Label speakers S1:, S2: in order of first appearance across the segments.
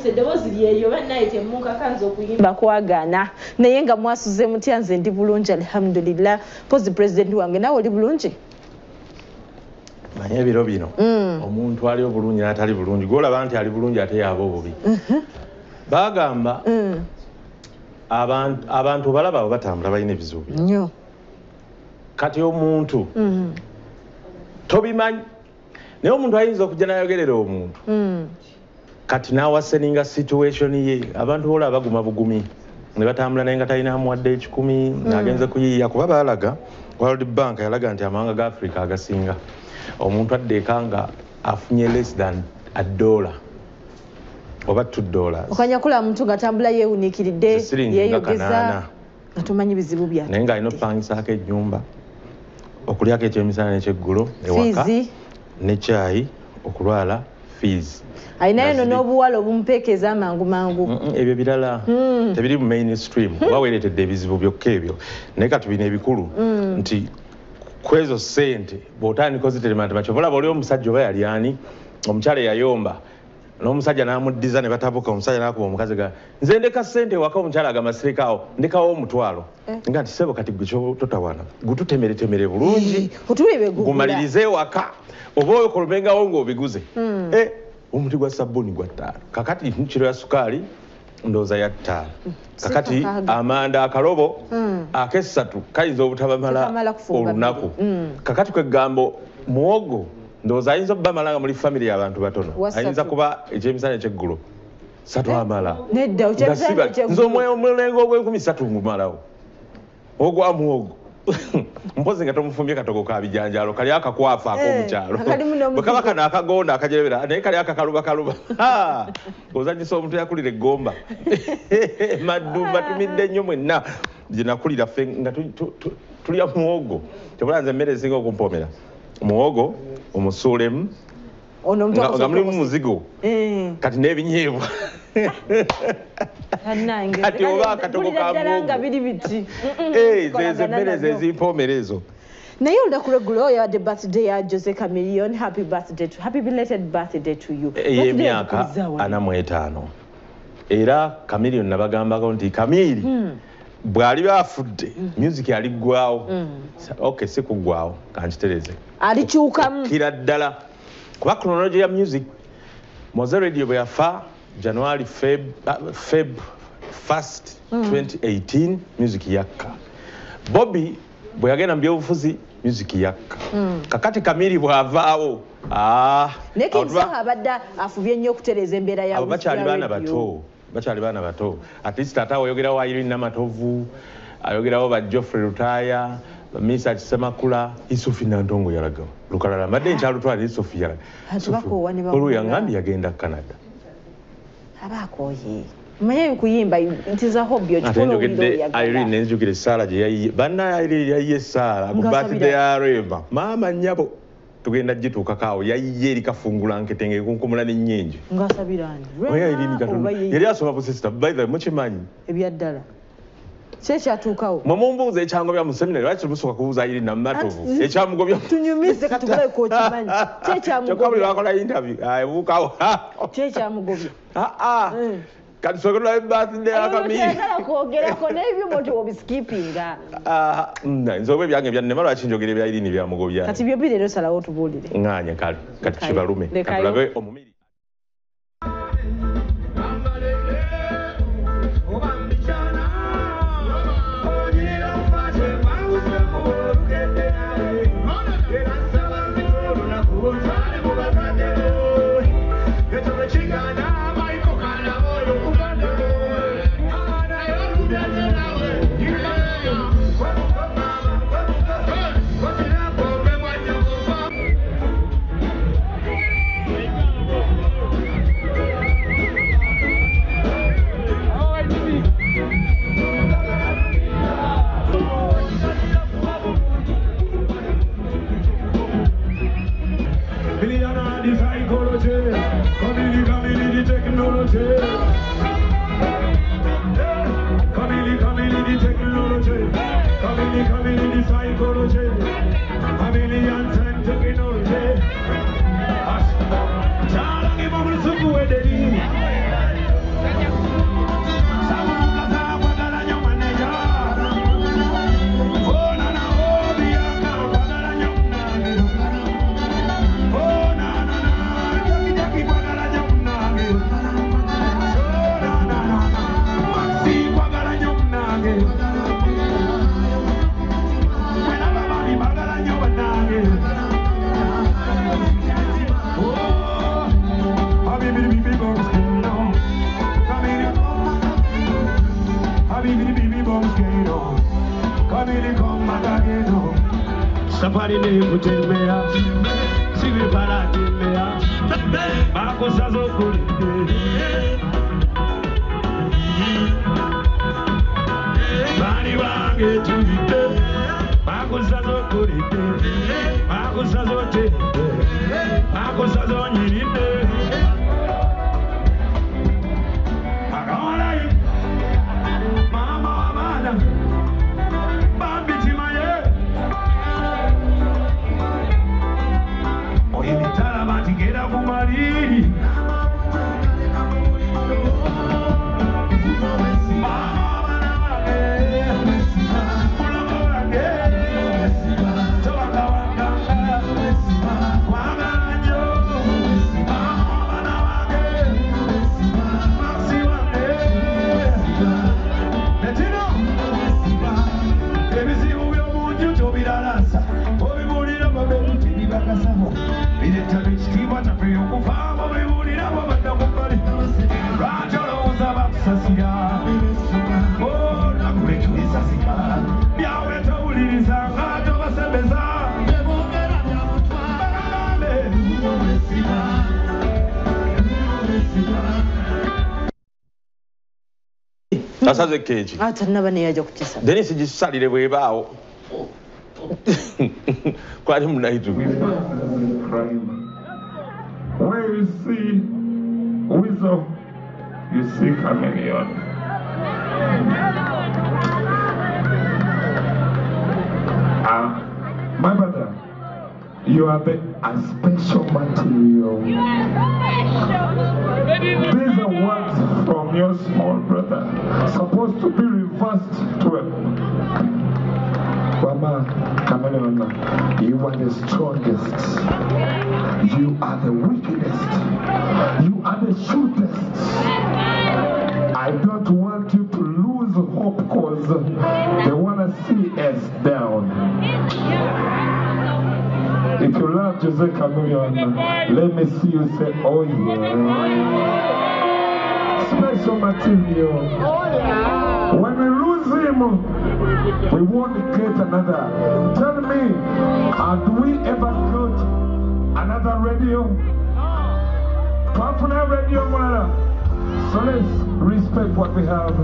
S1: mwandise eddoboozi lyeyo bannaye temunkakanza okuyimba kwagaana naye nga mwasuze mutya nze ndi bulungi alhamdulillah pozi pulezidenti wange naawe oli bulungi
S2: manye ebiro bino omuntu ali obulungi n'atali bulungi gwolaba nti ali bulungi ate yaaba obubi bagamba abantu balaba abo batambula balina ebizibu
S1: nnyo
S2: kati omuntu tobimanyi naye omuntu ayinza okujja n'ayogerera omuntu kati n'awaseninga situation ye abantu bola baguma bugumi ne batambula naye nga talina amuwadde 10 ng'agenze kuyiiya kuba baalaga World Bank yalaga nti amawanga ga Africa agasinga omuntu addeeka nga afunye less than $1 oba $2
S1: okanya kula muntu ng'atambula yeewuniikiridde yeeyogeza nga tumanyi bizibu byate
S2: naye ng'alina okupangisaako ennyumba okulyako ekyemisana n'ekyeggulo ewaka n'ekyayi okulwala fees
S1: ayinayo no n'obuwala obumupeekeza mangu
S2: ebyo birala tebiri mu mainstream oba weeretedde ebizibu byokka ebyo naye katubina ebikulu nti kwezo ssente bw'otandika oziterematema kyobalaba oli omusajja oba yali ani omukyala eyayomba n'omusajja n'amuddiza ne batabuka omusajja n'akuba omukazi ga nze ndeka ssente waka omukyala agamasirikaawo ndekawo $1,000 nga nti sebo kati gwe kyototawana gututemeretemere bulungi gumalirize waka oba okolumengawo ng'obiguze omuti gwa sabbuuni gwa $5 kakati kiro ya sukaali ndowooza ya $5 kakati amanda akalobo ake3 kayinza obutabamala olunaku kakati kwegambo muwogo ndowooza ayinza okubamala nga muli famire y'abantu batono ayinza kuba ekyemisana ekyeggulo 3 amala nze omulengo ogw'13 ngumalawo ogwa muwogo mpozi nga tomufumbye katogo ka bijanjalo kali akakwafa ak'omukyalo bwe kaba kano akagonda akajerebera naye kali akakaluba ozanyisa omuntu yakulira eggomba madumba tumidde nnyo mwenna gye nakulira ffe nga tulya muwogo kyobula nze emmere esinga okumpomera muwogo omusuulemu nga mulimu muzigo kati n'ebinyeebwa kati oba akatogo ka muwogo emmere ze zimpomera ezo
S1: naye olunaku lweggulo yawadde birthday ya Jose Chameleon. Happy belated birthday to you.
S2: Ey'emyaka 45 era Chameleon nabagambako nti Kamili bw'ali bafudde music aliggwawo okay si kuggwawo kankitereze
S1: alikyukamu
S2: kira ddala kuba chronology ya music Moze Radio bwe yafa January Feb 1st 2018 music yakka Bobby bwe yagenda mu byobufuzi music yakka kakati Kamili bw'avaawo
S1: nekinsaho abadde afubye nnyo okutereza embeera ya
S2: abo bakyali baana bato at least ate ayogerawo Irene Namatovu ayogerawo ba Geoffrey Lutaya Misa Kisemakula Isufi Nantongo yalagawo lukalala mbadde nkyalutwala Isufi yalaga olwo yangambye yagenda Canada
S1: abakooye manye kuyimba ntiza hobby okikola
S2: Irene nenjukire Sara gye yayiye banna Irene yayiye Sara ku birthday ya Rema mama nyabo tugenda gituukakaawo yayiye eri kafungula nketenge kunkumula n'ennyenje
S1: ngasabirani
S2: Irene Katonda yali asoma bu sister by the way mukimanyi
S1: ebyaddala kyatuukawo
S2: mumumbuuza ekyango bya mu seminary lwaki musooka kubuuza Irene Namatovu ekyamugobya
S1: tunyumise katugulayo kokimanyi
S2: kyokka buli lwakola interview buukawo
S1: kyekyamugobya
S2: kati sokola birthday ya Kamili
S1: kwogerako n'ebyo moti obiskipinga
S2: nze oba ebyange byannema lwaki njogera ebya Irene byamugobya
S1: kati byo biri leero salawo tubuulire
S2: ng'anya kale kati kibalume katulabe omumiri
S3: Monkero, Kamili Komagageno, Safari Kutemea, Sivi Paratimea, Marco Sazo Bani Wange Tuite, Marco Sazo Kurite, Marco Sazo Te, Marco Sazo Nirite.
S2: Asaze keji.
S1: Naba ne yaja kukisa.
S2: Dennis gisalire bwebaawo. Kwali munaitu.
S3: Where you see wisdom, you see chameleon. My brother, you are a special material. These are words from your small brother, supposed to be reversed to a Mama Chameleon. You are the strongest. You are the wickedest. You are the shootest. I don't want you to lose hope because they want to see us down. If you love Jose Chameleon, let me see you say, oh yeah. Special material. Oh yeah. When we lose him, we won't get another. Tell me, have we ever got another radio? Popular radio, Mwana. So let's respect what we have.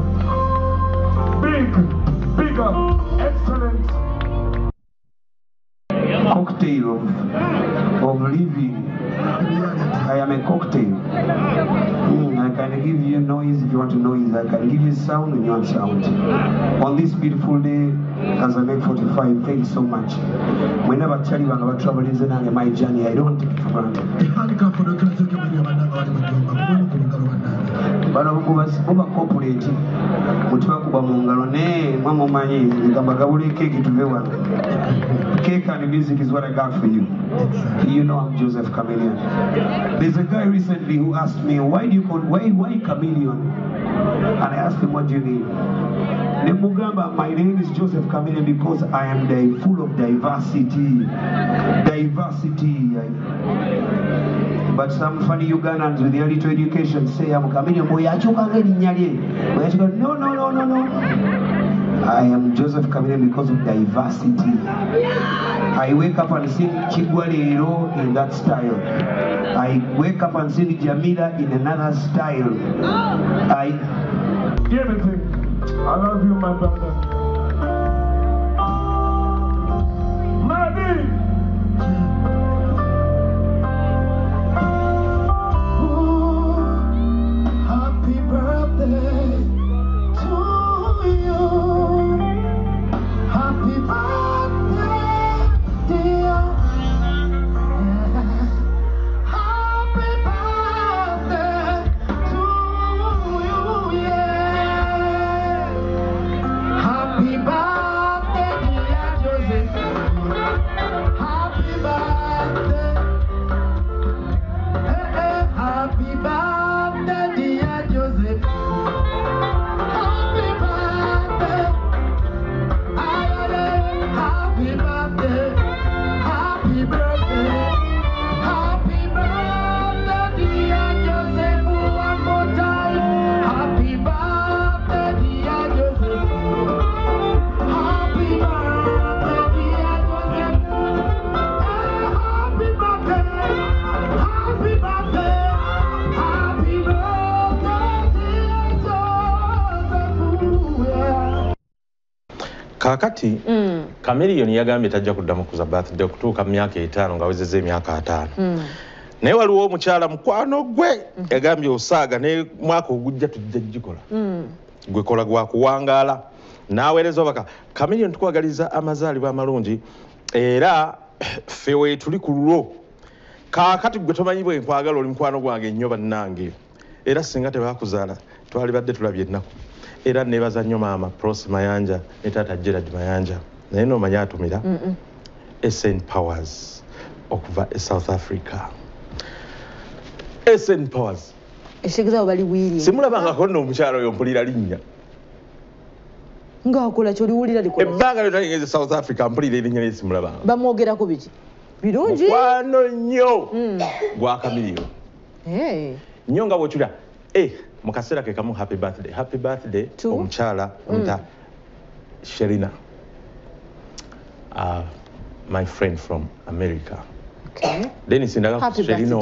S3: Bigger, excellent.
S4: Cocktail of living. I am a cocktail. I can give you noise if you want to noise. I can give you sound when you want sound. On this beautiful day, as I make 45, thank you so much. Whenever I tell you about travel is in my journey, I don't take it for granted. Bano buba corporate mutuwa kuba mungalo ne mama manyi ngamba gabule cake tuve wana. Cake and music is what I got for you. You know I'm Joseph Chameleon. There's a guy recently who asked me, why Chameleon? And I asked him, what do you mean? Nemugamba, my name is Joseph Chameleon because I am full of diversity. But some funny Ugandans with their little education say I'm Chameleon. No. I am Joseph Chameleon because of diversity. I wake up and sing Chigwalero in that style. I wake up and sing Jamila in another style.
S3: Everything. I love you, my brother. Maddie! Happy birthday to you. Happy birthday, dear. Happy birthday to you, yeah.
S2: kakati Chameleon yagambye tajja kuddamu kuza birthday okutuuka mu myaka 5 nga awezezza emyaka 5 naye waliwo omukyala mukwano gwe yagambye osaaga ne mwaka ogujja tujja gikola gwe kola gwa kuwangaala n'aweereza obaka Chameleon tukwagaliza amazaalibwa amalungi era fewe tuli ku lulwo kakati gwe tomanyi bwe nkwagala oli mukwano gwange nnyo bannange era singa tebakuzaala twali badde tulabye ennaku era nebaza nnyo maama Prosi Mayanja ne taata Gerard Mayanja naye n'omanyi atumira SN Powers okuva e South Africa SN Powers
S1: Eshegeza bali wiri
S2: simulabangako nno omukyalo oyo mpulira linnya
S1: ngakola kyoliwulira likola
S2: ebbanga lyotayingeze South Africa mpulira erinnya lye simulabanga
S1: bamwogerako biki birungi
S2: mukwano nnyo gwa Chameleon nnyo nga bw'okyulira mu kaseera ke kamu happy birthday omukyala omuyita Sherina my friend from America then sindaga Sherina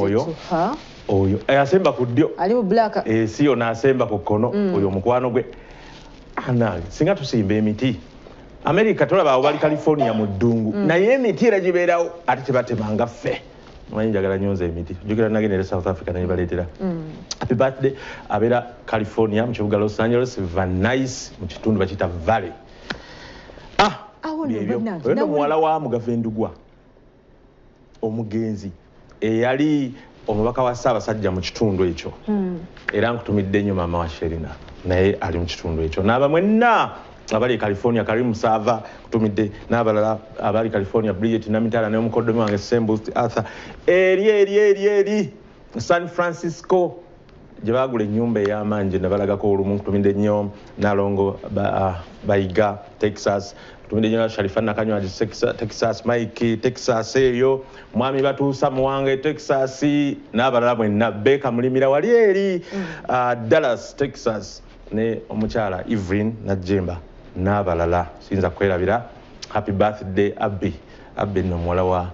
S2: oyo asemba ku ddyo
S1: ali mu black
S2: si yo n'asemba ku kkono oyo mukwano gwe anange singa tusimba emiti America tolaba abo bali California mu ddungu naye emiti era gibeerawo ate tebatemanga ffe manyi njagala nyonza emiti jukira nagendera South Africa naye baleetera happy birthday abeera California mu kibuga Los Angeles Van Nuys mu kitundu bakiyita Valley ono muwala wa Mugavendugwa omugenzi eyali omubaka wa Ssaabasajja mu kitundu ekyo era nkutumidde nnyo maama wa Sherina naye ali mu kitundu ekyo n'abamwenna abali California Karim Sava kutumidde n'abalala abali California Bridget Namitala ne omukoddomi wange Sembust Arthur eri San Francisco gye baagula ennyumba ey'amaanyi ne balagako olumu kutumidde nnyo Nalongo Bayiga Texas kutumidde nnyo Sharifa Nakanywa Texas Mike Texas eyo mwami batuusa muwange Texas n'abalala mwenna Beka Mulimira wali eri Dallas Texas ne omukyala Evelyn Najemba n'abalala siyinza kwerabira happy birthday Abby no muwala wa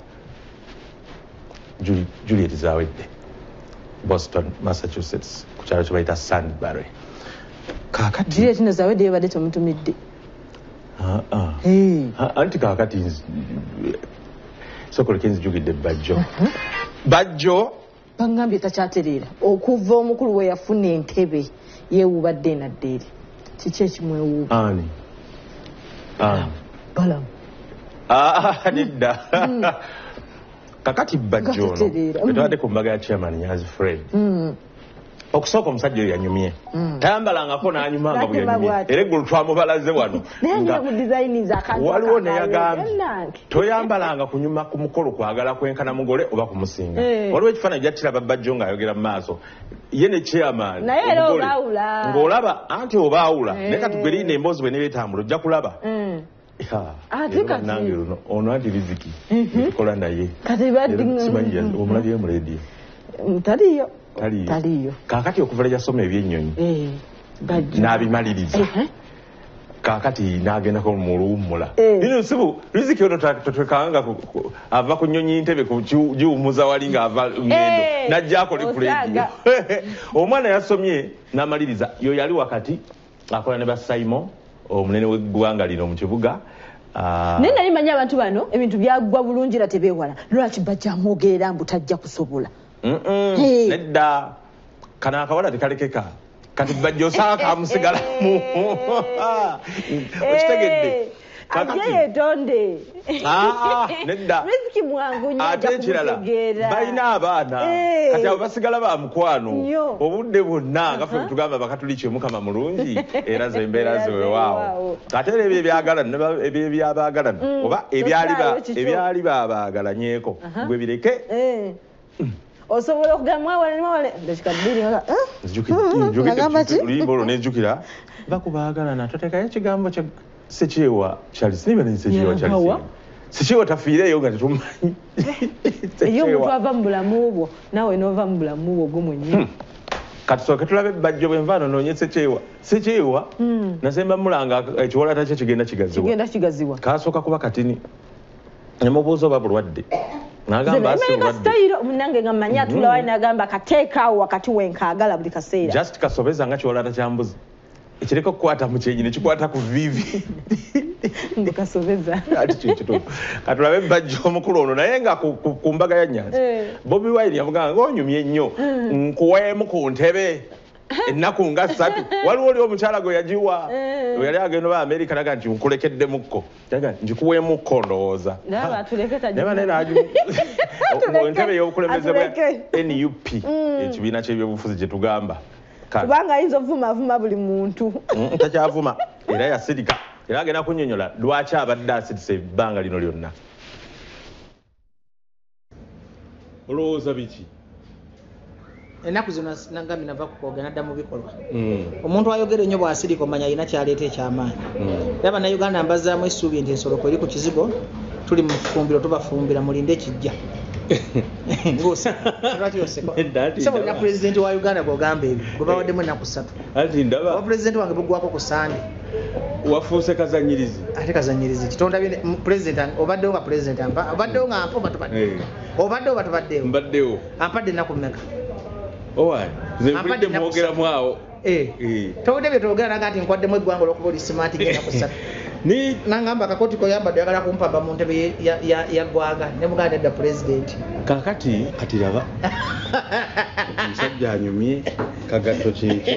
S2: Juliet Zawedde Boston Massachusetts ku kyalo kye bayita Sandbury kakati
S1: Juliet no Zawedde yabadde temutumidde
S2: anti kakati sokoleke nzijugidde bajjo
S1: bangambye takyatereera okuva omukulu we yafuna entebe yeewubadde naddeeri kiki ekimwewuuba
S2: ani
S1: balamu
S2: nedda kakati bajjo ono bwetubadde ku mbaga ya chairman Nyazi Fred okusooka omusajja oyo yanyumye tayambalangako n'anyumanga bwe yanyumye era eggulu twamubalaze wano waliwo neyagambye toyambalanga kunyuma ku mukolo kwagala kwenkana mugole oba kumusinga waliwo ekifaananyi jakiraba bajjo ng'ayogera mu maaso ye ne chairman ng'olaba anti oba awula naye kati gwe linda emboozi bwe nebeetambula ojja kulaba nange luno ono anti riziki tukola naye simanyi omulabye mu leediyo taliyo kakati okuva yasoma ebyennyonyi n'abimaliriza kakati n'agendako mu luwummula ino sibu riziki ono twekanga ava ku nnyonyi ntebe giwumuza wali ng'ava ngendo n'ajjako li ku leediyo omwana yasomye n'amaliriza yo yali wakati akola ne ba Simon omunene w'eggwanga lino mu kibuga
S1: naye nali manyi abantu bano ebintu byaggwa bulungi era tebeewala lwaki bajja mwogerera mbu tajja kusobola
S2: nedda kana akawala tekalekeka kati bajja osanga kamusigalamu okitegedde
S1: ajeyetonde
S2: nedda
S1: riziki mwangu nnyo
S2: ate ekirala balina abaana kati abo basigala ba mukwano obudde bwonna nga ffe tugamba bakatuliki mukama mulungi era ze embeera zewewaawo ate era ebyo ebyabagalana oba ebyali babagalanyeeko gwe bireke
S1: osobola okugamba mwawale
S2: luyimba olwo nenjukira bakubaagalana totekayo ekigambo kya Sekyewa Charles niba ne Sekyewa Charles Sekyewa tafiireyo nga tetumanyi
S1: eyo omuntu ava mu bulamu bwo naawe n'ova mu bulamu bwo gwo mwennyini
S2: kati sooke tulabe bajjo bwe nva nonoonye Sekyewa nasemba mulanga ekiwolata kye kigenda kigaziwa kasooka kuba katini nemubuuza oba bulwadde n'agamba
S1: sitayiro munange nga mmanyi atula wali n'agamba kateekaawo wakati wenkaagala buli kaseera
S2: just kasobeza nga kiwolata kya mbuzi ekireka okukwata mu kyenyi ne kikwata ku vivi
S1: Mbukasobeza.
S2: Ati kituufu. Katulabe bajja omukulu ono naye nga ku mbaga ya Nyanzi. Bobi Wine yavuga ng'onyumye nnyo. Nkuweemu ku ntebe. Ennaku nga 3 waliwo oli omukyala gwe yagiwa yali agenda ba America naga nti nkulekedde mukko naga njikuweemu mukko ndowooza
S1: naba tuleketa
S2: naba nena aju ntebe y'obukulembeze bwa NUP ekibiina ky'ebyobufuzi gye tugamba
S1: kubanga ayinza ovuma buli muntu
S2: takyavuma era yasirika era agenda kunnyonnyola lwaki abadde asirise ebbanga lino lyonna olowooza biki
S5: ennaku zino nagambye nava kukoga nadda mu bikolwa omuntu ayogera ennyo bw'asirika omanya alina kyaleeta ekyamaanyi era bannayuganda mbazaamu essuubi nti ensolo kweri ku kizigo tuli mu fumbiro tubafumbira mulinde ekijja ngosaolina pulezidenti wa Uganda gwogamba ebyo gwe bawaddemu ennaku 3 oba pulezidenti wange buggwako ku Sande
S2: wafuuse kazanyirizi
S5: ate kazanyirizi kitondabye pulezidenti obaddewo nga pulezidenti obaddewo nga mpa obaddewo batubaddewo
S2: mbaddewo
S5: ampadde ennaku mmeka
S2: Owa, nze mwogera mwawo.
S5: Towudde bye twogera naga nti nkwaddemu eggwanga olw'okuba oli simaati genda kusatu. Nangamba akakoti ko yambadde oyagala kumpamba mu ntebe ya ggwanga ne muganda edda pulezidenti.
S2: Kaakati kati raba. Omusajja anyumye kagatto kyekyo.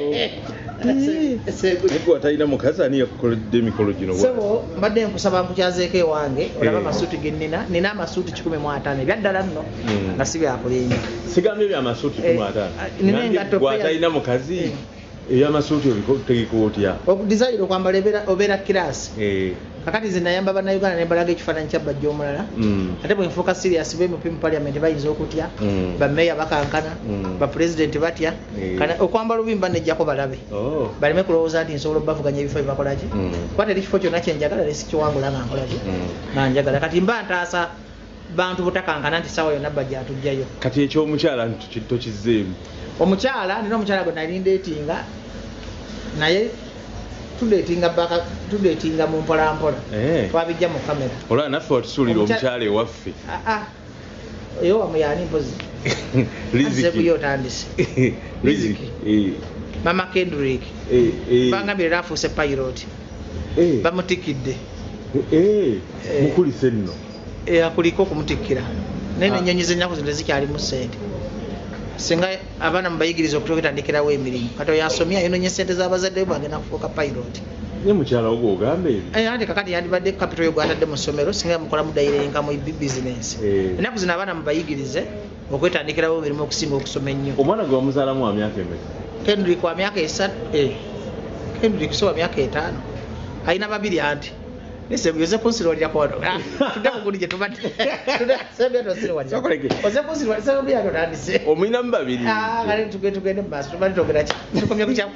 S2: Ego atalina mukazi ani yakukoledde emikolo gino.
S5: Sebo mbadde nkusaba nkukyazeeko ewange olaba amasuuti ge nina amasuuti 15 ebyaddala nno nga si byakulinnya.
S2: Sigambye byamasuuti 15. Gwatalina mukazi ebyamasuuti obitegeka
S5: okudizayira okwambala obeera kirasi kakati nze nayamba bannayuganda ne mbalaga ekifaananyi kya bajja omulala ate bwe nfuuka serious b'MP mu parliament bayinza okutya bammeeya bakankana bapulezidenti batya okwambala obimba nejjako balabe baleme kulowooza nti nsobola obbavuganya ebifo byebakolaki kuba teri kifo kyonna kyenjagala nesikiwangula nga nkolaki nanjagala kati mba ntaasa bantu butakankana nti sawa yonna bajja atujjayo
S2: kati ekyomukyala tokizzeemu
S5: omukyala nina omukyala gwe nali ndeetinga naye tudeetinga mu mpolampola twabijja mu kamera
S2: olaba naffe watusuulira omukyala ewaffe
S5: eyo wamuyani mpozi riziki otandise riziki mama Kendrick bangambye era afuuse pilot bamutikidde
S2: mukulise nno
S5: akuliko okumutikira naye nenyonyi z'ennaku zino tezikyalimu ssente singa abaana mubayigiriza okutandikirawo emirimu kati oyo asomye ayononye ssente z'abazadde be agenda kufuuka pilot
S2: ne mukyala ogwo ogamba ebyo
S5: ate kakati yandibadde capital yo gwatadde mu ssomero singa yamukola mudayirenga mu bizinensi ennaku zino abaana mubayigirize okwetandikirawo emirimu okusinga okusoma ennyo
S2: omwana gwe wamuzaalamu wa myaka emeka
S5: Kendrick wa myaka 3 Kendrick so wa myaka 5 alina babiri anti nise yoze kunsirwalira kwa tudde kuguli gye tubadde sebya tosirwalira oze kunsirwalira sebya bya totandise
S2: omwina mbabiri
S5: kale tugende basi tubadde togera ki tukomye ku kyapu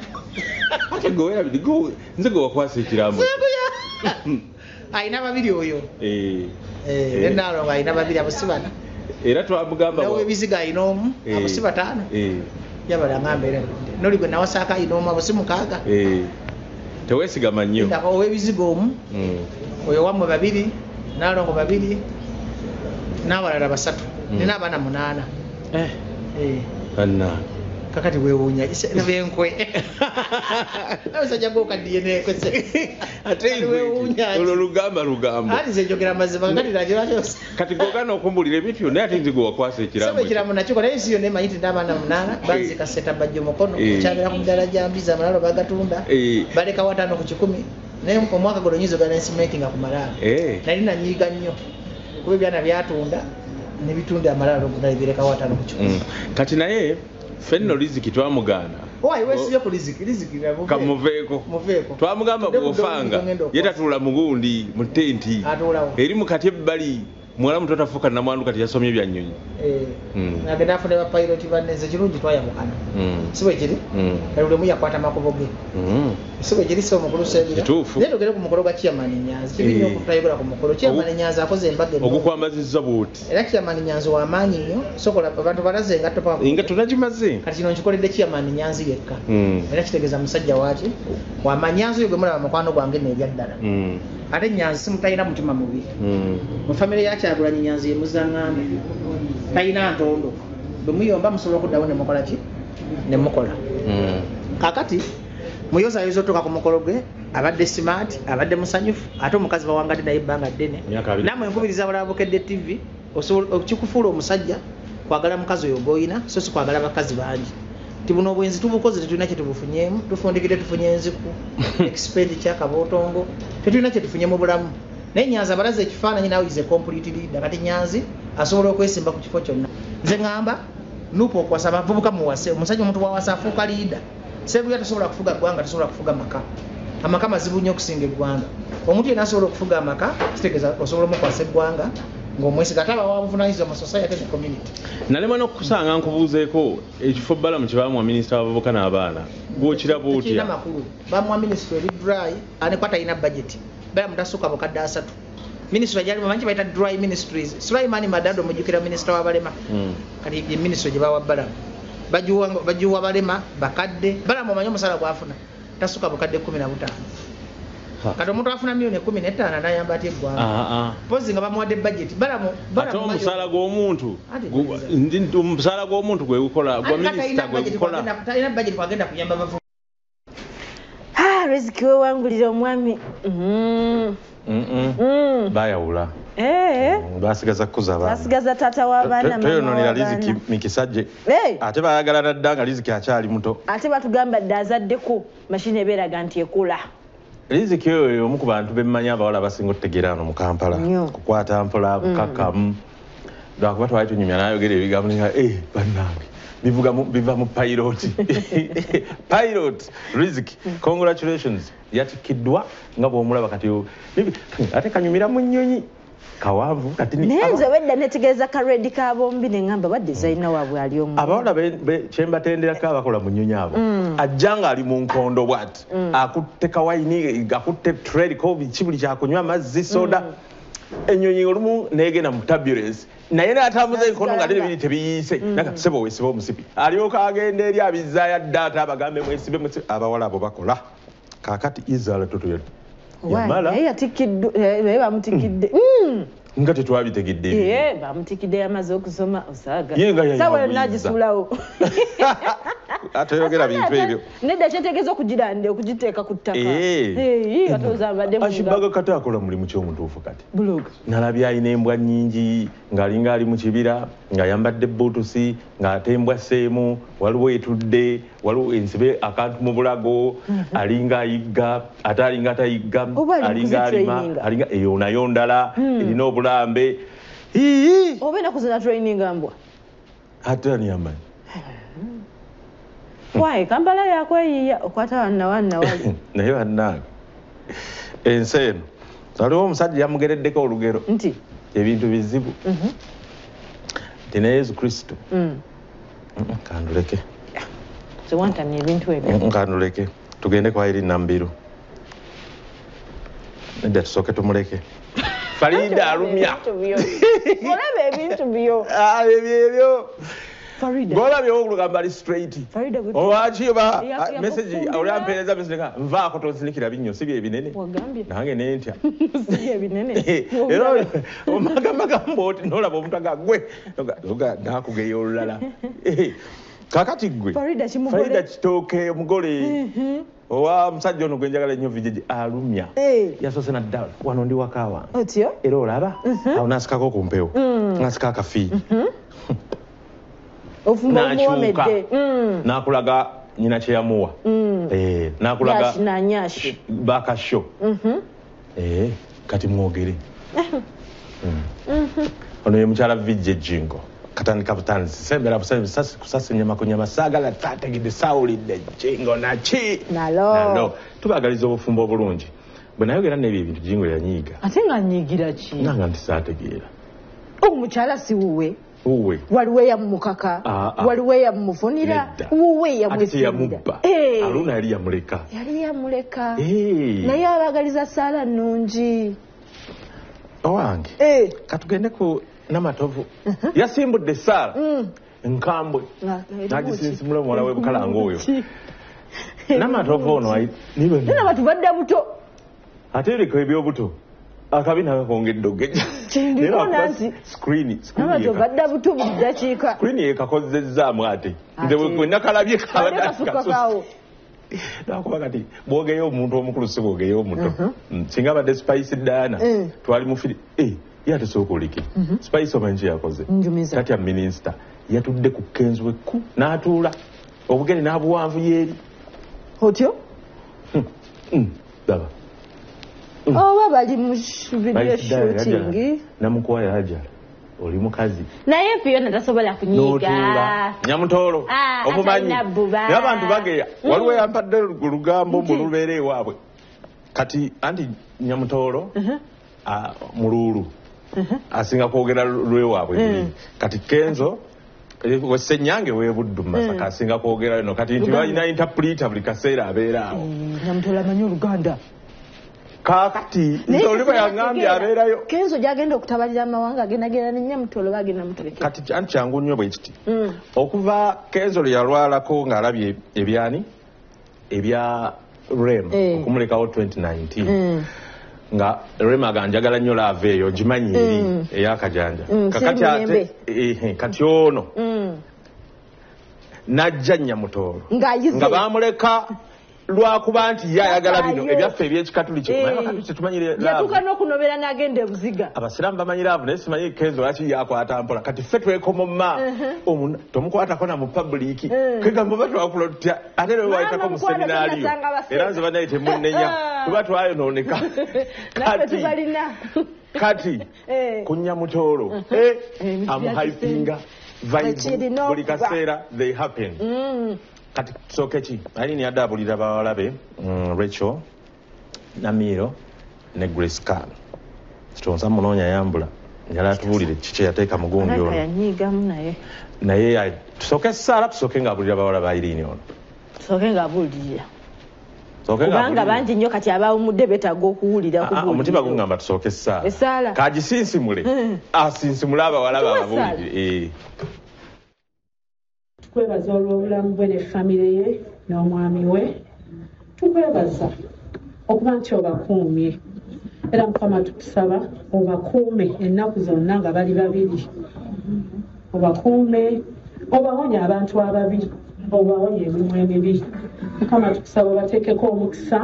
S2: ate gowera bidi go nze go wakwasa ekiramu
S5: ayina babiri oyo nenalo ayina babiri abusibana
S2: era twamugamba
S5: nawe biziga ayina omu abusiba 5 yabala ngambere noli gwe nawasaka ayina omu abusimukaaga
S2: tewesigama nnyo
S5: owebizigo omu oyo wamwe babiri nalongo babiri n'abalala 3 nina abaana 8
S2: anna
S5: kakati weewuunya benkwe abasajja gokaddiye nekwese
S2: ate olwo lugamba
S5: ati nze njogera mazima kakati nakyo kyose
S2: kati gogana okumbulira ebintu naye ate nze gwe wakwasa ekiramu
S5: ekiramu nakyo naye si yonna emanyi nti n'abaana 8 banzika seta bajja omukono kukyagera ku midala gya mbiza amalalo bagatunda baleka 5 ku 10 naye omwaka guno nyizo galensimenti nga ku malalo nali nanyiiga nnyo kuba ebyana byatunda nebitunda amalalo nalibireka 5 ku 10
S2: kati naye fenno riziki twamugaana
S5: wesibe ku riziki
S2: kamuveeko twamugamba bwofanga yetatuula mugundi mu tenti eri mu kati ebbali muwala muto tafuuka namwandu kati yasomye ebyanyonyi
S5: agenda afune bapiloti baneze kirungi twayamukana si bwe kiri kali buli omu yakwata makubo ge si bwe kiri si omukulu sebira naye tugere ku mukolo gwa Chairman Nyanzi kibinya okutayogera ku mukolo Chairman Nyanzi akoze embaga
S2: ogukwambazizza bwoti
S5: era Chairman Nyanzi w'amaanyi nnyo sokola abantu balaze engatto paka
S2: engatto nagimaze
S5: kati kino nkikoledde Chairman Nyanzi yekka era kitegeeza musajja waaki w'amaanyi Nyanzi oyo gwe mulaba mukwano gwange n'ebyaddala ate Nyanzi simutalina mutima mubi mu famire ya Kyagulanyi Nyanzi yemuzaŋŋambe talina ntondo bwe muyomba musobola okuddawo ne mukola ki ne mukola kakati muyozayoza otuuka ku mukolo gwe abadde smart abadde musanyufu ate omukazi bawangadde naye ebbanga ddene namwe nkubiriza abalala Bukedde TV okikufuula omusajja kwagala mukazi oyo goyina so si kwagala bakazi bangi ti buno obwenzi tubukoze tetulina kye tubufunyemu tufundikidde tufunye enziku expenditure kabootongo tetulina kye tufunye mu bulamu naye Nyanzi abalaze ekifaananyi nawe ize complete leader kati Nyanzi asobola okwesimba ku kifo kyonna nze ngamba nupo okwasa abavubuka muwase omusajja omuntu wawasa afuuka leader Sebuya tasobola kufuga ggwanga tasobola kufuga maka amaka mazibu nnyo okusinga eggwanga omuntu yenna asobola okufuga amaka kitegeeza osobola omukwasa eggwanga ng'omwesiga ate aba wabuvunaanyizibwa mu society ne community.
S2: Nalema n'okusanga nkubuuzeeko ekifo bbalamu kye bamuwa minisita w'abavubuka n'abaana gw'okiraba otya?
S5: Tekirina makulu bamuwa minisitule eri dry ane kwata alina budget balamu tasukka bukadde 3 minisitule gyali bamanyi bayita dry ministries Sulaiman Madado omujjukira minisita w'abalema kati ye minisitule gye bawa balamu bagiwa balema bakadde balamu omanyi omusala gwafuna tasukka bukadde 15 kati omuntu afuna milioni 15 n'ayamba atya eggwanga pozi nga bamuwadde budget balamu
S2: ate omusala gw'omuntu omusala gw'omuntu gwe gukola gwa minisita gwe gukola
S5: talina budget kwagenda kuyamba bavu
S1: Riziki we wangulira omwami
S2: bayawula basigaza kuza abaana
S1: basigaza taata w'abaana
S2: toyononera Riziki mikisajje ate bayagalana dda nga Riziki akyali muto
S1: ate batugamba dde azaddeko mashini ebeeraga nti ekula
S2: Riziki oyo omu ku bantu bemmanyi abawala abasinga okutegeera wano mu Kampala kukwata mpola kukakamu lwakuba twali tunyumya n'ayogera ebigambo nga bannange biva mu pilot pilot Riziki congratulations yatikiddwa nga bw'omulaba kati ate kanyumira mu nnyonyi kawanvu kati
S1: nenze wedda netegeeza karedi ka bombi neŋŋamba ba designer waabwe ali omu
S2: abawala kyembatenderako abakola mu nnyonyi abo ajja nga ali mu nkondo bwati akutte kawayini akutte trade biki buli kyakunywa amazzi soda ennyonyi olumu neegenda mu tabulance naye n'atambuza enkono nga biri tebiyiise nakasebo weesiba omusipi alyoka agenda eri abizaaya ddaata abagambe mwesibe abawala abo bakola kaakati Israel toto
S1: naye yatikiddwe bamutikidde
S2: nga tetwabitegedde
S1: bamutikidde yamaze okusoma osaaga
S2: sawa
S1: yonna agisulawo
S2: atayogera bintu ebyo
S1: nedda kyetegeeza okugirande okugiteeka ku ttaka
S2: Ashibaga kati akola mulimu ki omutuufu kati nalabye alina embwa nnyingi ng'alinga ali mu kibira ng'ayambadde buutusi ng'atembwa seemu waliwo etudde waliwo ensibe akantu mu bulago alinga ayigga ate alinga atayigga alinga alima alinga eyo nayo ndala erina obulambe
S1: oba enaku zina training mbwa
S2: ate ani amanyi
S1: Why? Kampala yakweyiya okwata wanna wali.
S2: Naye bannange ensi eno waliwo omusajja yamugereddeko olugero
S1: nti
S2: ebintu bizibu nti ne Yesu Kristo kanduleke
S1: tewantamya ebintu ebyo
S2: kanduleke tugende kwa eri Nambiru nedda tusooke tumuleke Farida alumya
S1: olaba ebintu byo
S2: ebyo
S1: Farida
S2: golabye okugamba ali straight owaki oba message olyampeereza message ka nvaako tonsinikira binnyo si bye binene nange nentya
S1: si bye binene
S2: era omagamagambo oti nolaba omuntu agagwe nakugeya olulala kakati gwe Farida kitooke omugole owa musajja ono gwenjagala ennyo vijiji alumya yasoose naddala wano ndi waka wange era olaba awo nasikako ku mpewo nasika akafiiri
S1: n'akyuka
S2: n'akulaga nyina kye yamuwa n'akulaga bakasho kati mwogere ono ye mukyala vijje jingo katandika butanzi sembera busasi kusasinyama kunyama saagala tategedde saawulidde jingo naki nalo tubagaliza obufumbo obulungi bwe nayogera n'ebyo ebintu jingo yanyiiga
S1: ate nga nyiigira ki
S2: nanga nti saategeera
S1: omukyala si wuwe waliwo eyamumukaka waliwo eyamumufunira wuwe eyamwesimira
S2: aluna yali yamuleka
S1: naye abagaliza saala nnungi
S2: owange katugende ku Namatovu yasimbudde saala enkambwe nagisinsimula omuwala webukalanga oyo Namatovu ono
S1: Namatovu badda buto
S2: ate ereko ebyobuto akabi nakakongedde ogeja screen
S1: badda buto buli dakiika
S2: screen yekakozezzaamu ate nze bwe nakalabye nakuba kati bwogeyo omuntu omukulu si bwogeyo omuto singa badde Spice Diana twali mufiri yatesooka oliki Spice omanyi kye yakoze tatya minisita yatudde ku Kenzo ekku n'atuula obugere n'abuwanvu yeeri
S1: otyo
S2: daba
S1: oba bali mu video shooting
S2: namukwaya hajala oli mukazi
S1: naye Fiona tasobola kunyiga
S2: Nyamutolo omumanyi n'abantu bageya waliwo yampadde olugambo mu lubeere ewaabwe kati anti Nyamutolo mululu asinga kwogera lwewaabwe kati Kenzo Senyange webuddu Masaka asinga kwogera no kati nti balina interpreter buli kaseera abeera awo
S1: Nyamutolo amanyi Oluganda
S2: kakati oliba yangambye abeerayo
S1: Kenzo gyagenda okutabalira amawanga agendagenda ne Nyamutolo bagenda mutereke
S2: kati anti kyangu nnyo bwe kiti okuva Kenzo yalwalako ng'alabye ebyani ebya Rem okumulekawo 2019 nga Rem aganjagala nnyo laava eyo gimanyi eri ey'akajanja kakati ate kati ono najja Nyamutolo nga bamuleka lwakuba nti yayagala bino ebyaffe ebyekikatuliki tumanyire
S1: yatuuka n'okunobera n'agenda ebuziga
S2: abasiraamu bamanyi laavu naye simanyi Kenzo lwaki yakwata mpola kati ffe twekoma tomukwatako na mu publiki kwegamba oba twakula tutya ate lwe wayitako mu seminaaliyo era nze banaye temunnenya tuba twayonooneka kati ku Nyamutolo amuhaipinga vaibu buli kaseera they happen kati tusooke ki ali ni adabulira bawalabe Rachel Namiro ne Grace Carl kitonsa munoonya yambula njala atubulire kiki yateeka mugundi ono naye tusooke Sara tusooke ng'abulira bawalabe Irene ono
S1: tusooke ng'abulira kubanga bangi nnyo kati abawumudde beetaaga okuwulira
S2: omutima gungamba tusooke Sara kagisinsimule asinsimule abawalabe ababulire
S6: tukwebaza olw'obulamu bwe ne famire ye n'omwami we tukwebaza okuba nti obakuumye era Mukama tukusaba obakuume ennaku zonna nga bali babiri obakuume obawonye abantu ababi obawonye emirimu emibi Mukama tukusaba obateekeko omukisa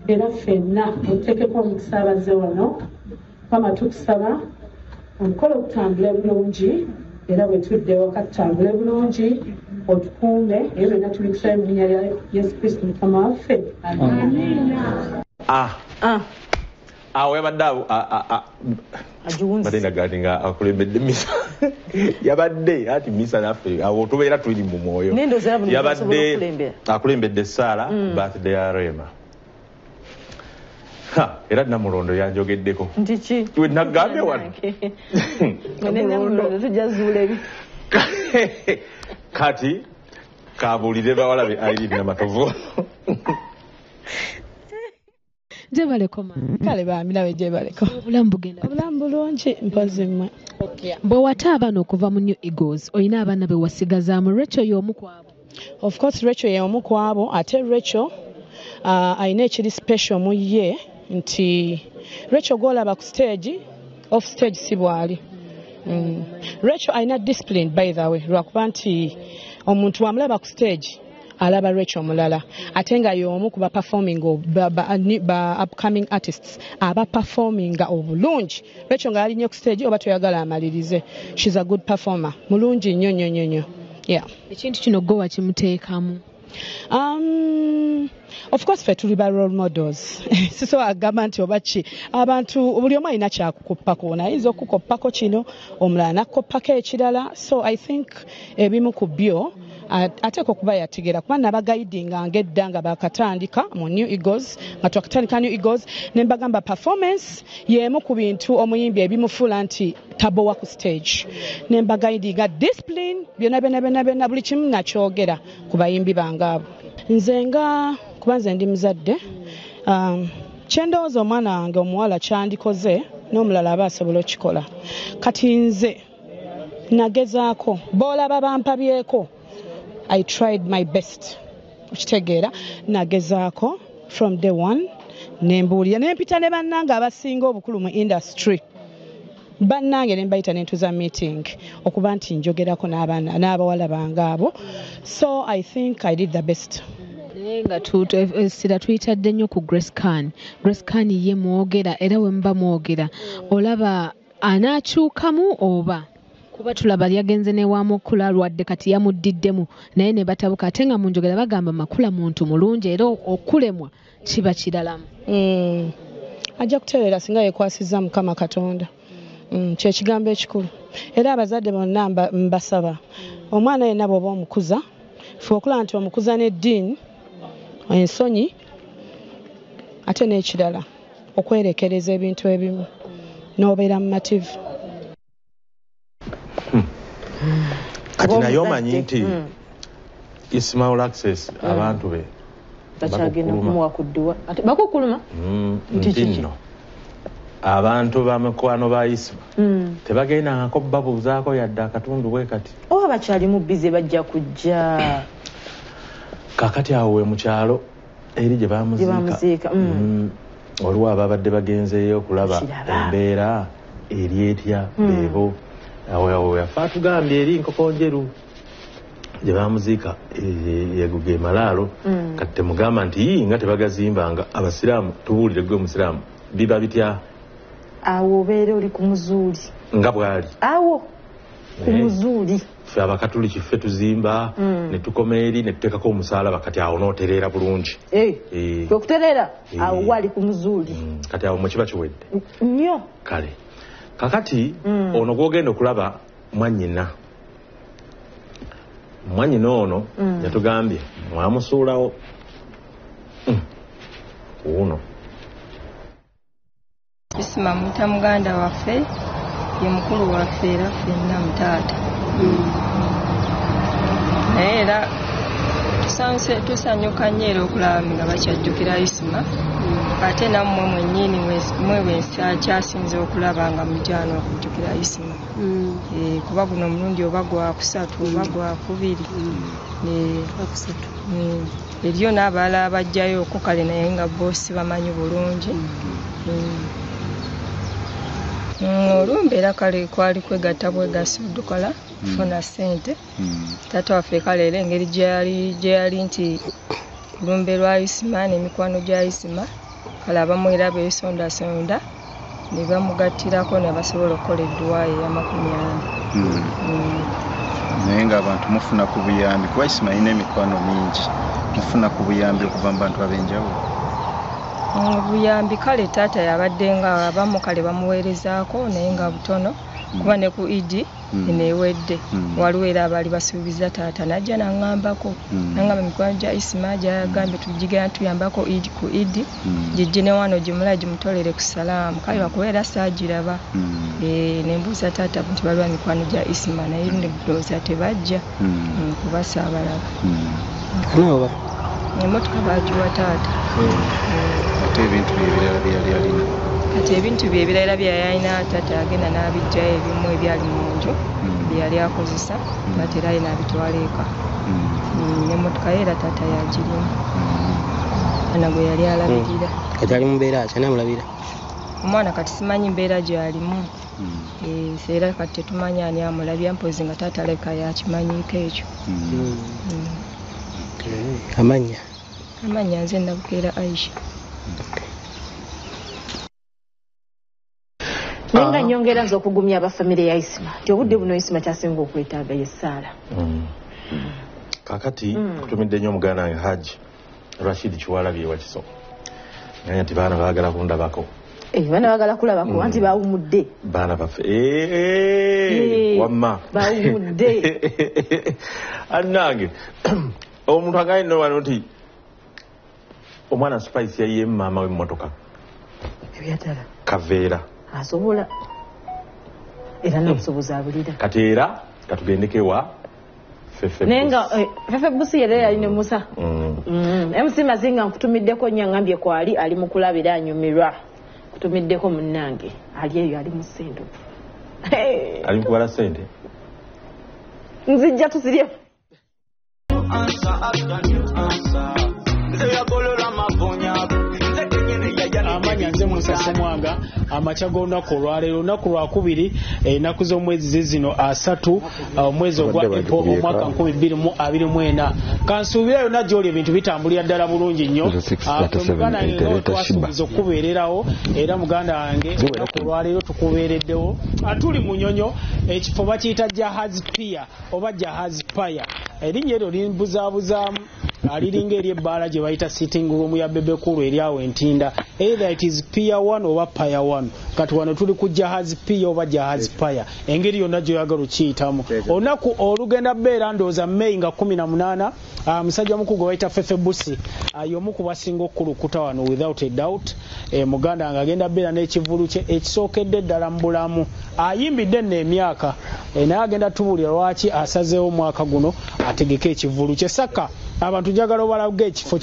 S6: era ffenna otuteekeko omukisa abazze wano Mukama tukusaba omukolo okutambula bulungi era bwe tudde wakati tutambule bulungi otukuume era byonna tubikusaba mu linnya lya Yesu Kristo Mukama waffe
S2: yabadde badde nga akulembedde misa yabadde ati misa naffe awo tubeera tuli mu mwoyo yabadde akulembedde Sara birthday ya Rema era Namulondo yanjogeddeko
S1: ntiki
S2: we nagambye wano
S1: Namulondo tujazuula ebi
S2: kati kabuulire bawalabe Irene Namatovu
S7: Jebaleko
S6: kale bamirawe jebaleko
S7: obulamu bugenda
S6: obulamu bulungi mpozi mmwe
S7: bwe wata abaana okuva mu New Eagles olina abaana be wasigazaamu Rachel y'omu kwabo
S6: of course Rachel y'omu kwabo ate Rachel ayina ekiri special mu ye nti Rachel gw'olaba ku stage off stage si bwali Rachel ayina discipline by the way lwakuba nti omuntu wamulaba ku stage alaba Rachel mulala ate nga y'omu ku ba performing ba upcoming artists aba performing obulungi Rachel nga ali nnyo ku stage oba toyagala amalirize she's a good performer mulungi nnyo yeah
S7: ekintu kino gwe wakimuteekamu
S6: of course ffe tuli ba role models siso agamba nti oba ki abantu buli omu alina kyakukoppako nayinza okukoppako kino omulala nakukoppako ekirala so I think ebimu ku byo ateeka okuba yategeera kuba nabagayidinga ng'edda nga bakatandika mu New Eagles nga twakatandika New Eagles ne mbagamba performance y'emu ku bintu omuyimbi ebimufuula nti tabowa ku stage ne mbagayidinga discipline byonna buli kimu nakyogera ku bayimbi bangaabo nze nga kuba nze ndi muzadde kyendowooza omwana wange omuwala kyandikoze n'omulala aba asobola okikola kati nze nagezaako boolaba bampabyeko I tried my best okitegeera nagezaako from day one nembuulira nempita ne bannange abasinga obukulu mu industry bannange ne mbayita nentuza meeting okuba nti njogerako n'abawala bange abo so I think I did the best
S7: naye nga essira tuyitadde nnyo ku Grace Khan. Grace Khan ye mwogera era we muba mwogera olaba anaakyukamu oba kuba tulaba yagenze newamu okula lwadde kati yamuddiddemu naye ne batabuka ate nga mu njogera bagamba makula muntu mulungi era okulemwa kiba kiralamu.
S6: Ajja kutereera singa yekwasiza Mukama Katonda. Kye kigambo ekikulu. Era abazadde bonna mbasaba omwana yenna bw'oba omukuza fe okulaba nti omukuza n'eddiini ensonyi ate n'ekirala okwerekereza ebintu ebimu n'obeera mumativu.
S2: Kati naye omanyi nti Ismail Access abantu be
S1: bakyagenda kumuwa kudduwa ate bakukuluma
S2: nti nno abantu bamikwano ba Isma tebagendangako babuuzaako yadde akatundu bwe kati
S1: oba bakyalimu bize bajja kujja
S2: kakati awo we mukyalo eri gye bamuziika waliwo ababadde bagenzeeyo okulaba embeera eri etya beebo awo yafa atugambye eri nkoko njeru gye bamuziika ge malaalo kati temugamba nti nga tebagazimbanga abasiraamu tubuulire gwe omusiraamu biba bitya
S1: awo obeera oli ku muzuuli
S2: nga bw'ali
S1: awo ku muzuuli
S2: ffe abakatuliki ffe tuzimba ne tukoma eri ne tuteekako omusaalaba kati awo n'otereera bulungi
S1: kwe kutereera awo wali ku muzuuli
S2: kati awo mwe kiba kiwedde
S1: nnyo
S2: kale kakati ono gw'ogenda okulaba mwannyina ono yatugambye mwamusuulawo wuno
S8: Isma muta muganda waffe ye mukulu waffe era ffenna mutaata naye era tusanyuka nnyo era okulaba nga bakyajjukira Isma ate nammwe mwennyini mwe bwensakyasinze okulaba nga mujaana okujjukira Isma kuba guno omulundi oba gwakusatu oba gwakubiri eriyo n'abalala bajjayo okwo kale naye nga boosi bamanyi bulungi olumbe era kale kwali kwegatta bwegassi odukola kufuna ssente taata waffe kale era engeri gye yali nti lumbe lwa Isma n'emikwano gya Isma kale abamu era beesondasonda ne bamugattirako ne basobola okukola edduwaayo eya 40.
S9: Naye ng'abantu mufuna ku buyambi kuba Isma alina emikwano mingi mufuna ku buyambi okuva mu bantu ab'enjawulo.
S8: Obuyambi kale taata yabadde nga abamu kale bamuweerezaako naye nga butono kuba ne ku Idi neewedde waliwo era abaali basuubiza taata najja n'aŋŋambako nangamba emikwano gya Isma gyagambye tugigenda tuyambako ku Idi gijje ne wano gimula gimutolere ku salaamu kale bakubeera saagiraba nembuuza taata nti baliwa mikwano gya Isma naye ndowooza tebajja kuba saabalaba emotoka baagiwa taata
S9: ate ebintu byebirala byeyali alina
S8: kati ebintu byebirala byeyalina taata yagenda n'abijjayo ebimu ebyali mu nju byeyali akozesa taata era alina abitwala eka emotoka ye era taata yagirimu ana gwe yali alabirira
S10: kati ali mu mbeera ki anamulabira
S8: omwana kati simanyi mbeera gy'alimu era kati tetumanyi ani amulabya mpozi nga taata alabika yakimanyiiko ekyo amanya nze Nabukeera Aisha.
S1: Nenga nyongera nzo okugumya abafamile ya Isma nti obudde buno Isma kyasinga okwetaaga yessaala
S2: kakati kutumidde nnyo omuganda wange Haji Rashid Kiwalabye wa Kiso naye nti baana baagala kundabako
S1: baana baagala kulabako anti baawumudde
S2: baana baffe wamma
S1: baawumudde
S2: annange omuntu agayinno wano nti omwana Spice yayiye maama w'emmotoka
S1: ebyatala
S2: kaveera
S1: asobola era n'obusobozi abulira
S2: kati era katugendeko ewa Fefe
S1: nenga Fefe Busi yali yalina Musa MC Mazinga nkutumiddeko nnyo ngambye kwali ali mu kulabira anyumirwa kutumiddeko munnange ali eyo ali mu ssente
S2: ali mu kubala ssente
S1: nzijja tuzirye
S11: Answer after new answer. Say you go to my phone, Bwenkanya nze Musa Semwanga amacha g'olunaku olwaleero olunaku lwakubiri ennaku z'omwezi zino 3 omwezi ogwa April omwaka 2024 kansuubira yonna gy'oli ebintu bitambulira ddala bulungi nnyo muganda wange twasuubiza okukubeererawo era muganda wange olunaku olwaleero tukubeereddewo tuli Munyonyo ekifo bakiyita Jahazi Pier oba Jahazi Paya erinnya eryo limbuzaabuzaamu aliringa eri ebbaala gye bayita sitting room ya Bebekulu eri awo Entinda either it is Pier 1 oba Paya 1 kati wano tuli ku Jahazi Pier oba Jahazi Paya engeri yonna gy'oyagala okiyitamu olunaku olugenda beera ndowooza May nga 18 musajja mukulu bayita Fefe Busi y'omu ku basinga okukulukuta wano without a doubt muganda nga agenda beera n'ekivulu kye ekisookedde ddala mu bulamu ayimbidde nno emyaka naye agenda tubuulira lwaki asazeewo omwaka guno ategeke ekivulu kye Saka abantu njagala obalaga ekifo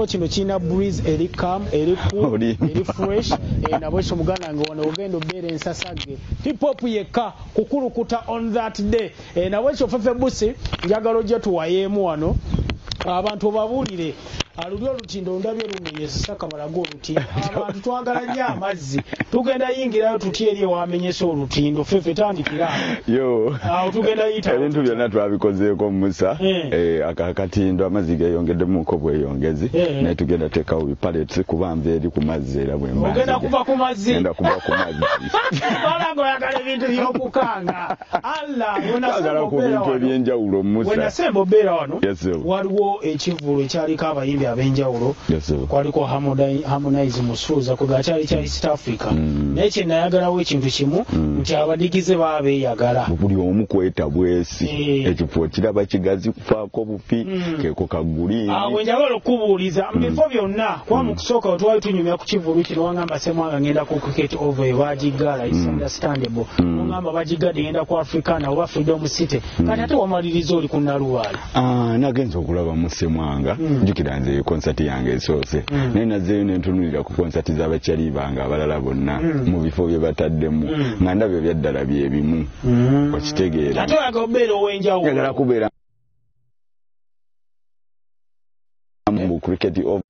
S11: kino kirina breeze eri calm eri cool eri fresh nabwekyo muganda wange wano ogenda obeera ensasage hip hop yekka kukulukuta on that day nabwekyo Fefe Busi njagala ojja tuwayeemu wano abantu obabuulire aluli olutindo ndabye lumenye Saka balaga olutindo abantu twagala nnyo amazzi tugenda yingirayo tuti eri ewamenyesa olutindo Fefe tandikira awo tugenda yita
S12: ebintu byonna twabikozeeko Musa akakatindo amazzi geeyongeddemuko bweyongezi naye tugenda teekawo bipaleti kuba nva eri ku mazzi era
S11: ogenda kuva ku mazzi
S12: balaga
S11: oyagala ebintu by'okukanga
S12: agala ku bintu ebyenjawulo Musa
S11: wenasemba obeera wano waliwo ekivulu ekyaliko abayimbi ab'enjawulo kwaliko Harmonize Musuuza kwe gakyali kya East Africa naye kye nayagalawo ekintu kimu nti abadigize baba beeyagala
S12: buli omu kweta bwesi ekifo kiraba kigazi kufaako bufi keeko kagulini
S11: awo njagala okubuuliza mu bifo byonna kuba mu kusooka twali tunyumya ku kivulu kino wangamba Semwanga ngenda ku cricket over bagiggala is understandable wangamba bagigadde ngenda ku Africana oba Freedom City kati ate wamaliriza oli ku Nalubaale
S12: nagenza okulaba mu Semwanga njukira nze concert yange esoose naye nazeeyo nentunulira ku concert z'abakyali bange abalala bonna mu bifo bye bataddemu nga ndabyo byaddala bye bimu okitegeera
S11: ate olaga obeera ow'enjawulo
S12: njagala kubeera mu cricket over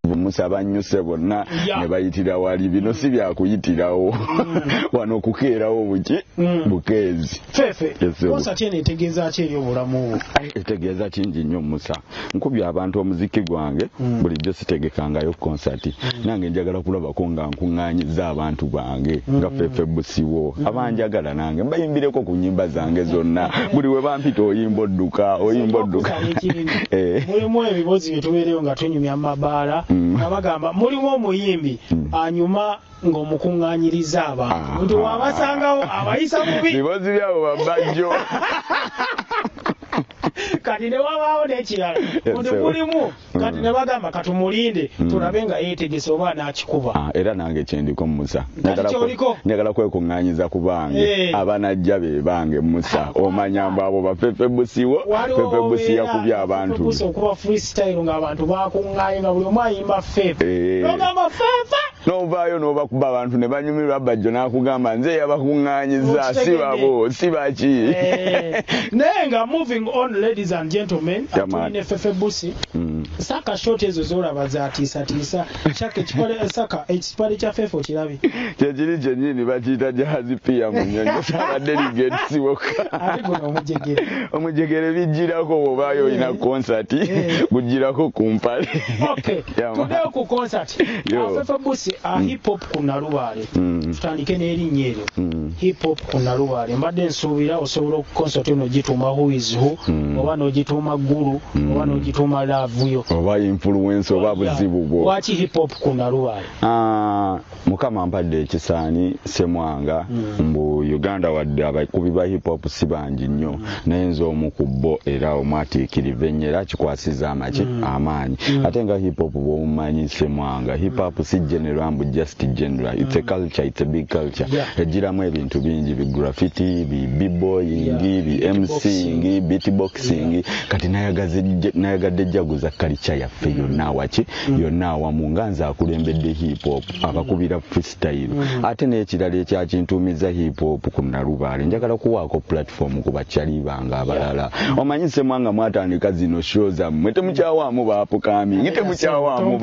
S12: Musa abanyuse bonna ne bayitira wali bino si byakuyitirawo wano kukeerawo buki bukeezi
S11: Fefe concert eno etegeeza ki eri obulamu
S12: etegeeza kingi nnyo Musa nkubye abantu omuziki gwange bulijjo sitegekangayo concert nange njagala kulabako nga nkuŋŋaanyiza abantu bange nga Fefe Busiwo abanjagala nange mbayimbireko ku nnyimba zange zonna buli we bampita oyimba odduka
S11: mulimu ebibozi bye tubeereyo nga tunyumya amabaala abagamba mulimu omuyimbi anyuma ng'omukuŋŋaanyiriza abantu nti wabasangawo abayisa mubi
S12: bibozi byabo babajjo
S11: kati ne wabaawo n'ekirala nti mulimu kati ne bagamba katumulinde tulabe nga yeetegese oba n'akikuba
S12: era nange kyendiko Musa njagala kwekuŋŋaanyiza ku bange abanajja be bange Musa omanya mbu abo Fefe Busiwo Fefe Busi yakubya abantu
S11: okuba freestyle ng'abantu bakuŋŋaanye nga buli omu ayimba Fefe n'ogamba Fefe
S12: n'ovaayo n'obakuba abantu ne banyumirwa bajjo n'akugamba nze yabakuŋŋaanyiza si babo si baki
S11: naye nga moving on ladies and gentlemen atulina Fefe Busi Saka short ezo zolaba zaatiisatiisa Saka ekipale kya Fefe okirabi
S12: kyekiri kyennyini bakiyita Jahazi Pier Munyonyo Saka delegates wokka omujegere bijjirako bw'obaayo olina concert gujjirako ku mpale
S11: tuddeyo ku concert Fefe Busi hip hop ku Nalubaale tutandike n'erinnya eryo hip hop ku Nalubaale mbadde nsuubira osobola concert eno gituuma who is who oba n'ogituuma Gulu oba n'ogituuma Love yo
S12: oba influence oba buzibu bwo
S11: waki hip hop ku Nalubaale
S12: mukama mpadde ekisaani Semwanga mbu Uganda wadde abakubi ba hip hop si bangi nnyo naye nze omu ku bo era omwatiikiriva ennyo era kikwasiza amaki amaanyi ate nga hip hop bw'omumanyi Semwanga hip hop si general mbu just general it's a culture it's a big culture egiramu ebintu bingi bi graffiti bi b-boying bi MCing beatboxing kati nayagadde jaguza culture yaffe yonna waki yonna awamu nga nze akulembedde hip hop abakubira bagiyita freestyle ate n'ekirala ekyakintuumiza hip hop ku Nalubaale njagala kuwaako platform ku bakyali bange abalala omanyi Ssemwanga mwatandika zino show zammwe temukyawaamu baapukamingi temukyawaamu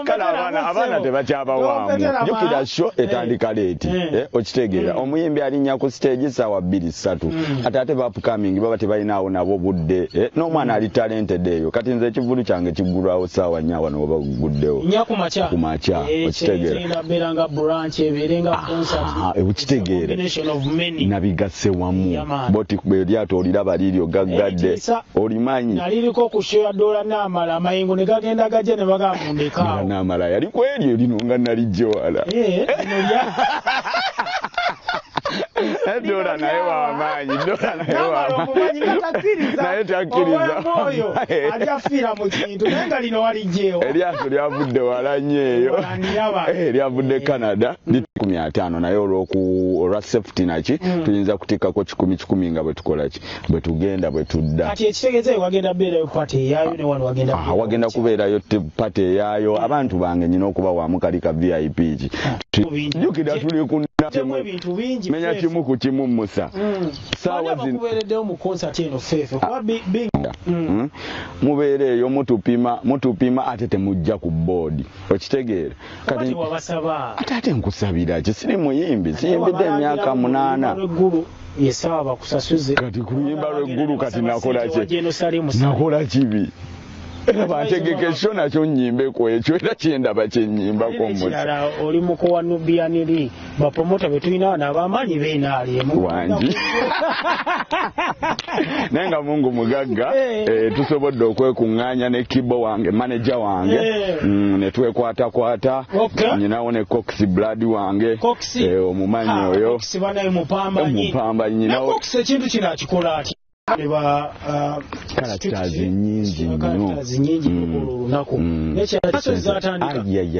S12: kale abaana tebakyabawaamu jjukira show etandika leeti okitegeera omuyimbi alinnya ku stage ssaawa 2-3 ate baapukamingi baba tebalinaawo nabo budde n'omwana ali talented eyo kati nze ekivulu kyange kiggulwawo ssaawa 4 wano oba guguddewo kumakya okitegeera okitegeera nabigasse wamu boti eryato oliraba liiryo gaggadde olimanyi
S11: naliriko kushoya dola n'amala amayingo ne gagenda gajja ne bagambundekaawo
S12: n'amala yali ku eryo lino nga nalijje wala dola naye wamaanyi naye takkiriza
S11: ajafiira mu kintu naye nga lino walijjeewo
S12: eryato lyavudde wala nnyo eyo lyavudde Canada liti 500 naye olwa safety naki tuyinza kutikkako 10 nga bwe tukola ki bwe tugenda bwe tudda
S11: kati ekitegeeza wagenda beerayo pate eyaayo ne wano
S12: wagenda kubeerayo pate eyaayo abantu bange nyina okuba wamu kali ka VIP ki jjukira tuli ku menya kimu ku kimu musa
S11: saawa zino mu concert eno fefe kuba
S12: mubeereeyo mutupima ate temujja ku board okitegeera
S11: kati wabasaba
S12: ate nkusabira ki siri muyimbi siyimbidde emyaka 8
S11: yesawa bakusasuze
S12: kati kuyimba lw'eggulu kati nakola kibi era bantegeke sho nakyo nnyimbeku ekyo era kyendaba kyenyimbako
S11: mukirala oli mukowa nubianiri bapromota betulina wano abamaanyi beenaaliemu
S12: wangi naye nga Mungu mugagga tusobodde okwekuŋŋaanya ne kibo wange manager wange ne twekwatakwata nyinawo ne Cox Blood wange omumanyi oyo mupamba nyinawo
S11: ekintu kino akikola ati
S12: karakitazi nyingi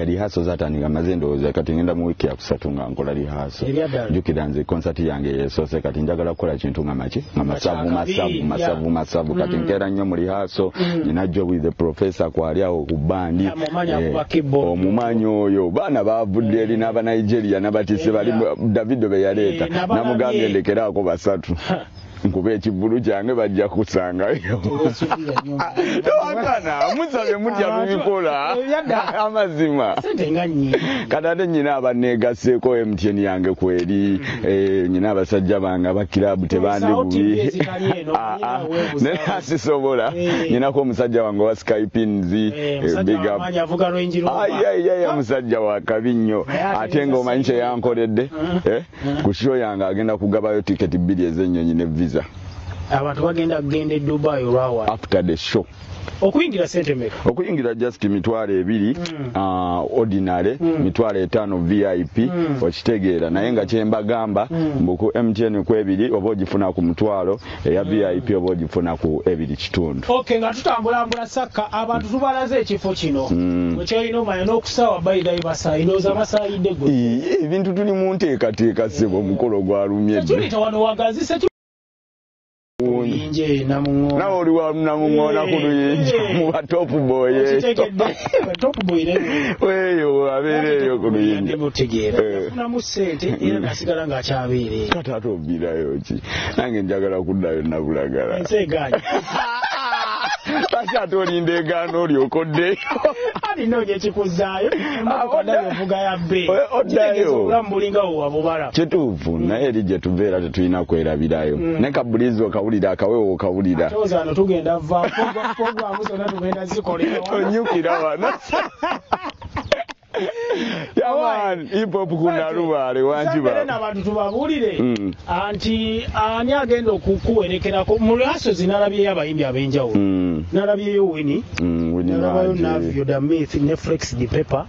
S12: lihaso zatandika maze ndowooza kati ngenda mu wiiki yakusatu nga nkola lihaso jjukira nze konsati yange yesoose kati njagala kukola kintu nga maki nga masavu kati nkeera nnyo mu lihaso nyina job with the professor kwali awo ku bandi omumanyi oyo baana bavudde eri n'abanigeria n'abatise bali Davido be yaleeta namugambye ndekeraako basatu nkuba ekivulu kyange bajja kusangayo tewakana musabye mutya bibikola amazima kati ate nyina abaneegaseeko MTN yange kweri nyina abasajja bange abakirabu tebandi bubi nenasisobola nyinako omusajja wange wa Skypins musajja wa kabi nnyo ate nga omanyi kye yankoledde ku show yange agenda kugabayo tiketi 2 ez'ennyonyi ne visa
S11: abantu bagenda kugenda Dubai olwawa
S12: after the show
S11: okuyingira sente meka
S12: okuyingira just mitwalo 2 ordinary mitwalo 5 VIP okitegeera naye nga kyembagamba mbuku MTN ku 2 oba ogifuna ku mutwalo eya VIP oba ogifuna ku 2.5
S11: okay nga tutambulambula saka abantu tubalaze ekifo kino mwekyalina omanya n'okusawa bayidayi basayinooza basayidde gwe
S12: ebintu tuli mu nteekateeka ssebo omukolo gwalumye
S11: tulita wano wagazise Inje
S12: nawe oli wa namungona ku luyinja mu top boy
S11: top boy
S12: weyo abeereyo ku luyinja
S11: na musente era nasigala nga akyabeere
S12: kata atobirayo ki nange njagala kuddayo nabulagala
S11: enseganya
S12: basi atolinde egaano olyokoddeyo
S11: ali noonye kikuzaayo embakoddayo ovuga ya bbe
S12: oddayo
S11: obulamu bulingawo wabubala
S12: kituufu naye eri gye tubeera tetulina kwerabirayo ne kabulizi okawulira akawewo okawulira
S11: atoza wano tugenda va pogwamu zonna tugenda zikolera
S12: onyukira wano yaman hip hop ku Nalubaale wanjiba
S11: n'abantu tubabuulire anti ani agenda okukuwerekerako mu lwaso zinalabyeyo abayimbi ab'enjawulo nalabyeyo Winnie nalabayo Navio the Myth ne Flex the Pepper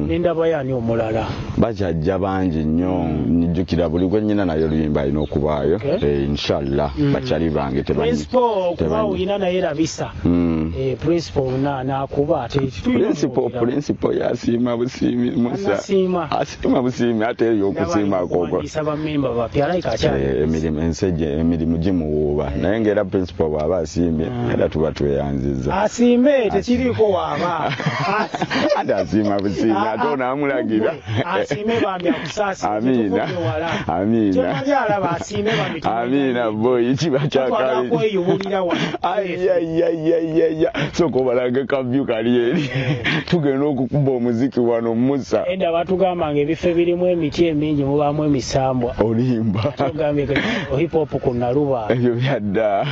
S11: nendaba yani omulala
S12: bajajja bangi nnyo nijjukira buli gwe nnyina nayo luyimba alina okubaayo inshallah bakyali bange
S11: principal okuba olina naye rabisa principal nakuba ate
S12: principal yasiima busiimi musa asiima busiimi ate eyo okusiimako emirimu gimuwuuba naye ng'era principal bw'aba asiimye era tuba tweyanziza
S11: asiime tekiriiko waaba
S12: ate asiima busiimi ate onaamulagira amiina boyi kiba kyakabiri soka obalage kabyu kali eri tugenda okukuba omuziki wano musa
S11: enda batugamba ng'ebifo ebirimu emiti emingi mubaamu emisambwa
S12: olimba
S11: tugambye hip hop ku Nalubaale
S12: ebyo byadda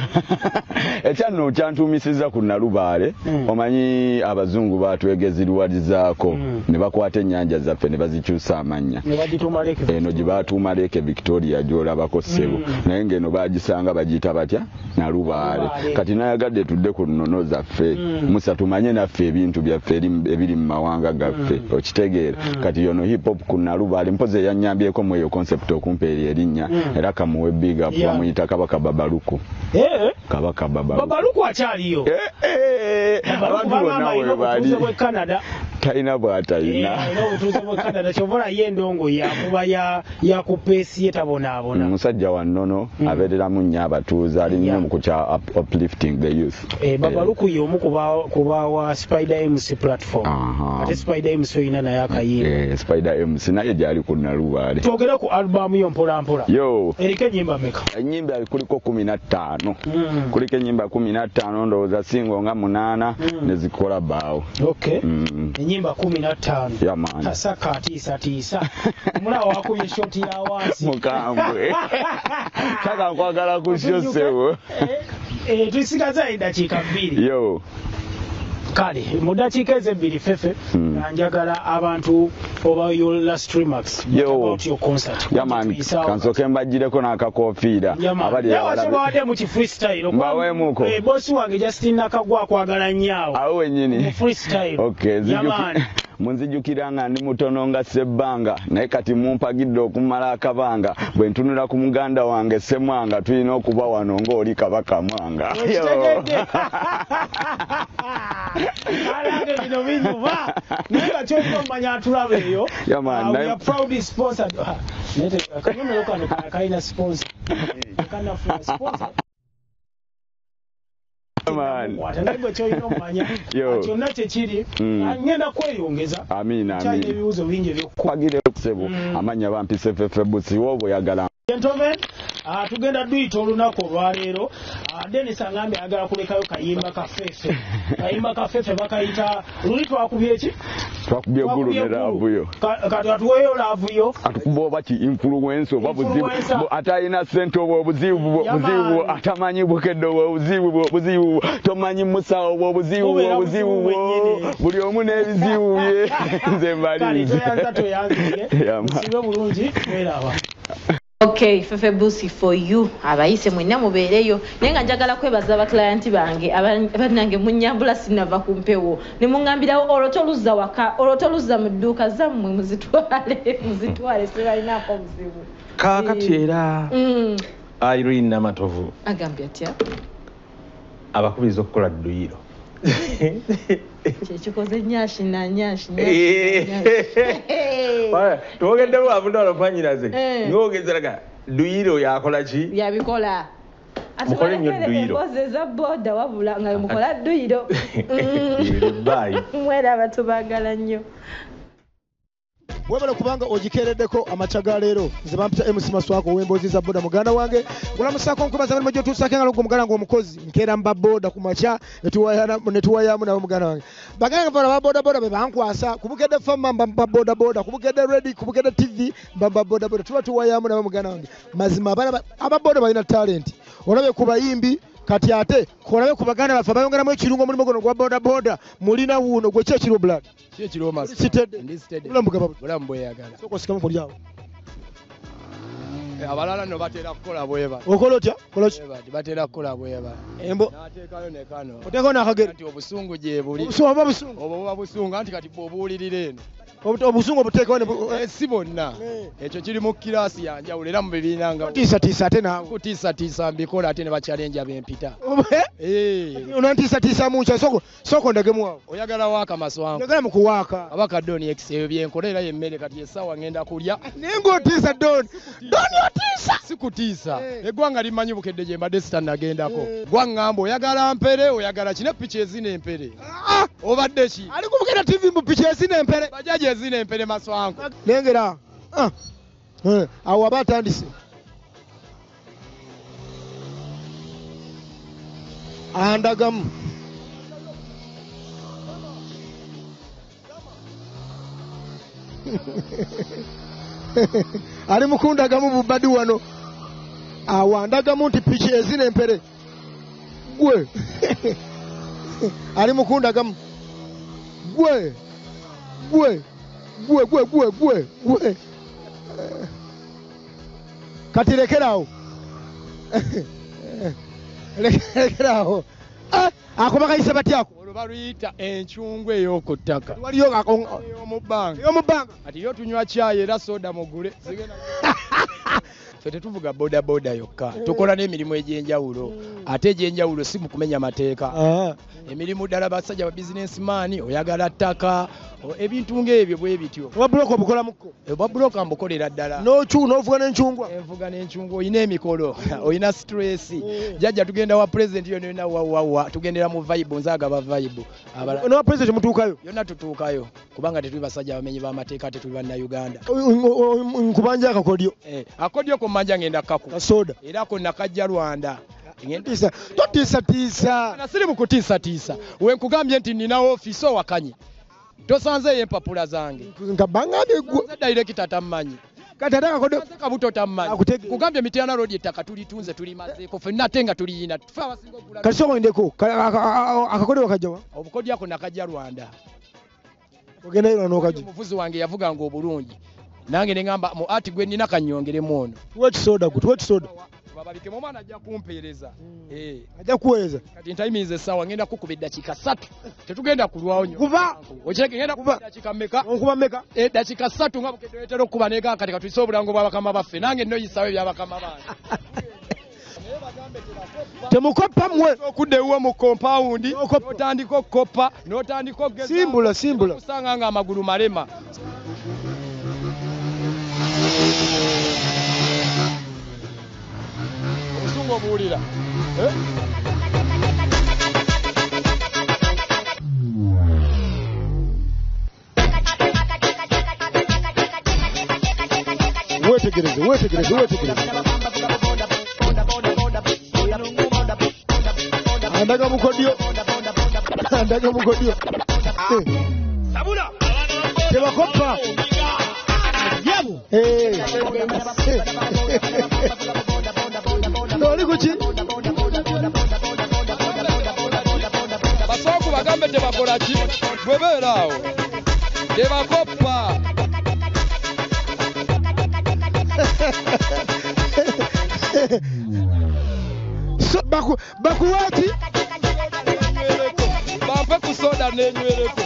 S12: ekyanno kyantuumisiza ku Nalubaale omanyi abazungu batwegezirwalizaako ne bakwata ennyanja zaffe ne bazikyusa amannya eno gye baatuuma Lake Victoria gy'olabako ssebo naye ng'eno baagisanga bagiyita batya Nalubaale kati nayagadde tudde ku nnono zaffe musa tumanye naffe ebintu byaffe ebiri mu mawanga gaffe okitegeera kati yono hip hop ku Nalubaale mpozi eyanyambyeko mu eyo concept okumpeera erinnya era kamuwe big up bamuyita Kabaka Babaluku Kabaka
S11: Babaluku akyaliyo
S12: abantu bonna we bali talina bw'atalina
S11: obutuuze bwe Canada kyobola ye endongo yakuba yakupeesi ye tabonaabona
S12: musajja wa nnono abeereramu nnyo abatuuze ali nnyo mu kukya uplifting the youth
S11: Babaluku ye omu kuba wa Spider MC platform ate Spider MC oyina naye akayimba
S12: Spider MC naye gyali ku Nalubaale
S11: twogere ku albamu yo mpolampola
S12: yo
S11: eriko ennyimba meka
S12: ennyimba kuliko 15 kuliko ennyimba 15 ndowooza singo nga 8 ne zikola bbaawo
S11: ennyimba 15
S12: yaman
S11: tasaka atiisa mulawo wakubye shoti ya wansi
S12: mukambwe saka nkwagala kushosewo
S11: tusigaza eddakiika 2
S12: yo
S11: kale mu ddakiika ezo 2 fefe njagala abantu oba yola streamax about your concert
S12: yaman kansoke mbagireko n'akakofiira
S11: abali abawadde mu freestyle
S12: mbaweemuko
S11: bosi wange Justin Nakagwa akwagala nnyo
S12: awo wenyini
S11: mu freestyle
S12: yaman munzijukira nga ndi mutono nga sebbanga naye kati mumpagidde okumala akabanga bwe ntunula ku muganda wange Semwanga tulina okuba wano ng'oli Kabaka Mwanga
S11: alage bino binyuma naye kakyolina omanya atulaba eyo we are proudly sponsored akanyomero kano kalina sponsor kanafuna sponsor kyonna kyekiri ngenda kweyongeza ebibuuzo bingi
S12: ebyokukwagirakusebo amanya bampise fefebusi woba oyagala
S11: gentlemen tugenda duyita olunaku olwaleero Dennis agambye ayagala kulekayo kayimba kafefe bakayita luli twakubye eki
S12: twakubye eggulu ne laavuyo
S11: kati atuweeyo laavuyo
S12: atukuba oba ki influence oba buzibu ate alina ssente obwo obuzibu atamanyi bukedde obwo obuzibu tomanyi musawo obwo obuzibu buli omu n'ebizibu bye nze mbalinzi
S11: sibe bulungi weraba
S1: Okay, Fefe Busi for you. Abayise mwenna mubeereyo. Naye nga njagala kwebaza abaklayenti bange abanange munyambula sinava kumpewo. Ne mungambirawo olotoluza waka, olotoluza mu dduuka zammwe muzitwale sebalinaako buzibu.
S2: Kaakati era Irene Namatovu
S1: agambye atya
S2: abakubiriza okukola dduyiro.
S1: Kyekikoze nyashi
S2: twogeddewo abundalo mpanyiraze ng'ogezeraga duyiro yakola ki
S1: yabikola
S2: mukole nnyo dduyiro
S1: eza boda wabula nga mukola dduyiro mweraba tubagala nnyo
S13: webale kubanga ogikereddeko amaca ga leero nze bampita MC Maswako w'emboozi za boda muganda wange gulamusako nkubaza bali mujjo tuusake nga logo muganda ng'omukozi nkeera mba boda ku maca netuwayamu nabo muganda wange baganga bala ba boda be bankwasa kubukedde fama mba boda kubukedde ready kubukedde TV mba boda tuba tuwayamu nabo muganda wange mazima aba boda balina talent olabe ku bayimbi kati ate kolabe ku baganda baffe bayongeramu ekirungo mulimu gono gwa boda mulina wuuno gwe kyekiro blood
S14: kyekiro mas bulamu bweyagala
S13: sokosikamu kulyawo
S14: abalala no batera kukola bweba
S13: okola otya
S14: batera kukola bweba
S13: embo
S14: nateekayo ne kano
S13: oteekayo n'akagere
S14: nti obusungu gye buli
S13: obusungu
S14: obuba busungu anti kati bw'obuwulirira eno
S13: obusungu obuteekawo
S14: si bonna ekyo kiri mu kiraasi yanjawulo era mu bibiina nga
S13: tiisatiisa ate naawe
S14: kutiisatiisa mbikola ate ne bakyalenja bempita
S13: onantiisatiisa mu nkya sooka ondagemu awo
S14: oyagala waaka maswangu
S13: oyagala mu kuwaaka
S14: abaka doni x ebyo byenkola era yemmere kati essaawa ngenda kulya
S13: naye ng'otiisa doni otiisa
S14: sikutiisa eggwanga limanyi bukedde gye mbadde sitannagendako gwaŋŋamba oyagala mpere oyagala kine piki ezina empere obadde ki
S13: ali kubukira tv mu piki ezina empere
S14: bajaji ezina empere maswangu
S13: lengera awo aba atandise andagamu ali mukundagamu bubadi wano awo andagamu nti piki ezina empere gwe ali mukundagamu gwe kati lekerawo lekerawo akuba kayise batyako
S14: olwo baluyita encungu ey'oku ttaka
S13: waliyo
S14: ey'omubbanga kati yo tunywa cyayi era soda mugule ffe tetuvuga bodaboda yokka tukola n'emirimu egy'enjawulo ate egy'enjawulo si mu kumenya mateeka emirimu ddala basajja ba bizinesimaani oyagala ttaka ebintu ng'ebyo bwe bityo
S13: obwabuloka obukolamuko
S14: obwabuloka mbukolera ddala
S13: n'ovuga n'encungwa
S14: envuga n'encungwa olina emikolo olina stress jjajja tugenda wa president yonna wawawa tugendera mu vibe nzaagaba vibe
S13: nowa president mutuukayo
S14: yonna tutuukayo kubanga tetuli basajja bamenyi b'amateeka tetuli bannayuganda
S13: nkubanja akakodyo
S14: akodyo kumanja ngenda kaku
S13: kasoda
S14: era konna kajja Rwanda
S13: totiisatiisa
S14: nasiri mu kutiisatiisa wenkugambye nti nina ofiisi owakanye tosanzeeyo empapula zange
S13: nga bangambye gwe
S14: dayirekita tammanyi
S13: kati ate akakodyo
S14: kabuto tammanyi kugambye Mityana Road ettaka tulitunze tulimazeeko ffenna ate nga tuliyina tufe abasinga okugula
S13: kati sooka ndeko akakodyo wakajjawa
S14: obukodyo ako nakajja Rwanda
S13: ogendayo lwa n'okajja
S14: omuvuzi wange yavuganga obulungi nange ne ngamba mu ati gwe nnina kannyongeremu ono
S13: tuwa ekisoda gwe tuwa ekisoda
S14: babalike mu mwana ajja kumpeereza
S13: ajja kuweereza
S14: kati ntayimiriza essaawa ngenda kukuba eddakiika 3 tetugenda kulwawo nyo
S13: kuba
S14: okireke ngenda kuba eddakiika mmeka
S13: onkuba mmeka
S14: eddakiika 3 nga bukedde wetera okuba neega kati katuyise obulango bw'abakama baffe nange nno yisaawo ebyabakama bange
S13: temukoppa mmwe
S14: okudda ewuwo mu kompawundi otandika okukoppa n'otandika okugeza
S13: simbula
S14: kusanga nga amagulu malema obusungu obuwulira
S13: wetegereze andaga mukodyo tebakoppa oli kuki
S14: basooku bagambe tebakola ki bwe beeraawo tebakoppa
S13: bakuwaki
S14: bampe ku soda n'enywereko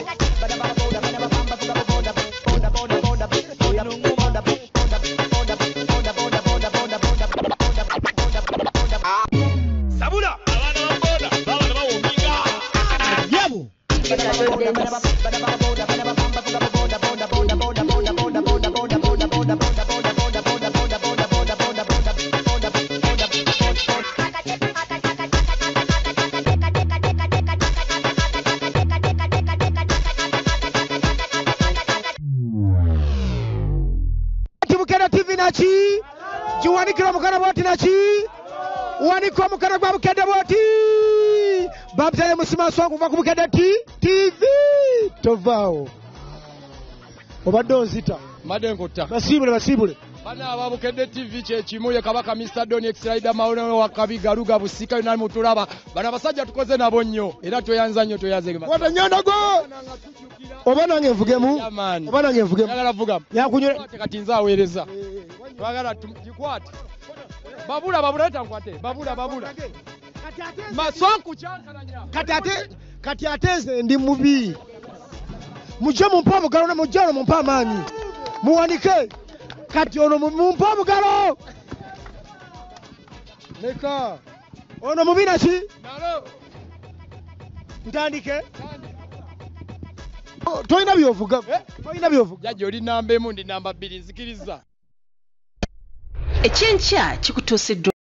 S15: sabula
S13: naki kiwanikira mukana bwoti naki wanika omukana gwa bukedde bwoti babutaye musimaso kuva ku bukedde tv tovaawo obadde onzita
S14: madde nkutta
S13: basiibule
S14: bana ababukedde tv kyekimu ye kabaka Mr. Doni Extraida Maono wa Kabiga Luga Busika yona mutulaba bana basajja tukoze nabo nnyo era toyanza nnyo toyazegema
S13: wata nyandago oba nange nvugemu
S14: yagala vugamu
S13: yakunywe
S14: kati nza aweereza twagala tugikwate babula tankwate babula maswanku kyankalanya
S13: kati ate nze ndi mubi mujje mumpa omugalo ne mujje ono mumpa amaanyi muwanike kati ono mumpa omugalo leka ono mubina ki ntandike tolina byovuga tolina byovuga
S14: jajja oli namba emu ndi namba 2 nzikiriza
S15: ekyenkya kikutuusiddwa